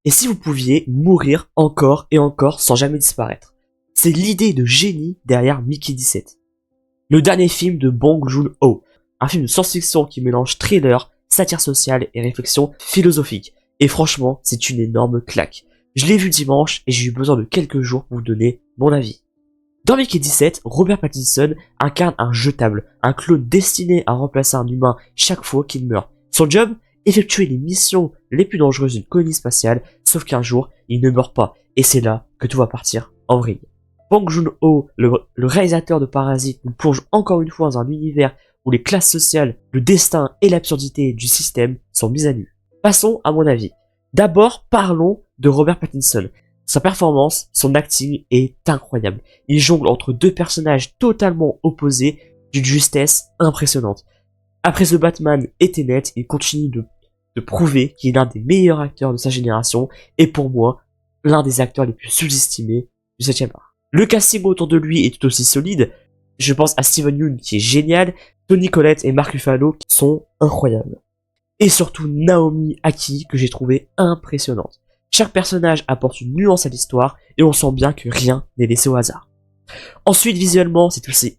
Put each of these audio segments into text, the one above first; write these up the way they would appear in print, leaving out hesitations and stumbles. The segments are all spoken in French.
Et si vous pouviez mourir encore et encore sans jamais disparaître? C'est l'idée de génie derrière Mickey 17. Le dernier film de Bong Joon-ho, un film de science-fiction qui mélange thriller, satire sociale et réflexion philosophique. Et franchement, c'est une énorme claque. Je l'ai vu dimanche et j'ai eu besoin de quelques jours pour vous donner mon avis. Dans Mickey 17, Robert Pattinson incarne un jetable, un clone destiné à remplacer un humain chaque fois qu'il meurt. Son job? Effectuer les missions les plus dangereuses d'une colonie spatiale, sauf qu'un jour, il ne meurt pas, et c'est là que tout va partir en vrille. Bong Joon-ho, le réalisateur de Parasite, nous plonge encore une fois dans un univers où les classes sociales, le destin et l'absurdité du système sont mis à nu. Passons à mon avis. D'abord, parlons de Robert Pattinson. Sa performance, son acting est incroyable. Il jongle entre deux personnages totalement opposés d'une justesse impressionnante. Après The Batman et Tenet, il continue de prouver qu'il est l'un des meilleurs acteurs de sa génération et pour moi, l'un des acteurs les plus sous-estimés du 7e art. Le casting autour de lui est tout aussi solide. Je pense à Steven Yeun qui est génial, Toni Collette et Mark Ruffalo qui sont incroyables. Et surtout Naomi Ackie que j'ai trouvé impressionnante. Chaque personnage apporte une nuance à l'histoire et on sent bien que rien n'est laissé au hasard. Ensuite, visuellement, c'est aussi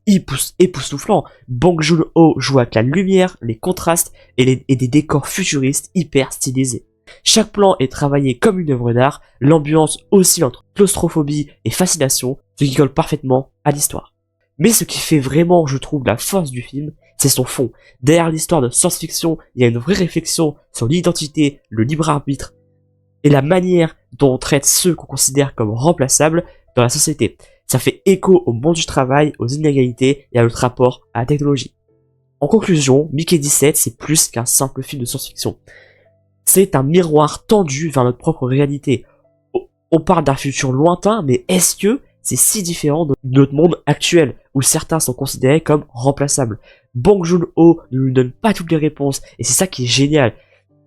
époustouflant. Bong Joon-ho joue avec la lumière, les contrastes et des décors futuristes hyper stylisés. Chaque plan est travaillé comme une œuvre d'art, l'ambiance oscille entre claustrophobie et fascination, ce qui colle parfaitement à l'histoire. Mais ce qui fait vraiment, je trouve, la force du film, c'est son fond. Derrière l'histoire de science-fiction, il y a une vraie réflexion sur l'identité, le libre arbitre, et la manière dont on traite ceux qu'on considère comme remplaçables dans la société. Ça fait écho au monde du travail, aux inégalités et à notre rapport à la technologie. En conclusion, Mickey 17, c'est plus qu'un simple film de science-fiction. C'est un miroir tendu vers notre propre réalité. On parle d'un futur lointain, mais est-ce que c'est si différent de notre monde actuel, où certains sont considérés comme remplaçables? Bong Joon-ho ne nous donne pas toutes les réponses, et c'est ça qui est génial.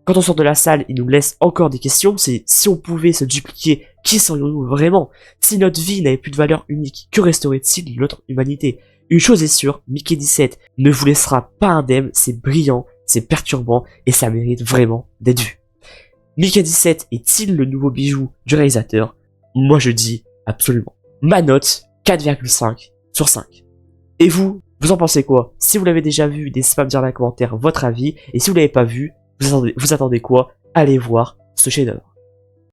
Quand on sort de la salle, il nous laisse encore des questions, c'est si on pouvait se dupliquer, qui serions-nous vraiment? Si notre vie n'avait plus de valeur unique, que resterait-il de notre humanité? Une chose est sûre, Mickey 17 ne vous laissera pas indemne, c'est brillant, c'est perturbant, et ça mérite vraiment d'être vu. Mickey 17 est-il le nouveau bijou du réalisateur? Moi je dis absolument. Ma note, 4,5 sur 5. Et vous en pensez quoi? Si vous l'avez déjà vu, n'hésitez pas à me dire dans les commentaires votre avis, et si vous l'avez pas vu, vous attendez quoi? Allez voir ce chef-d'œuvre.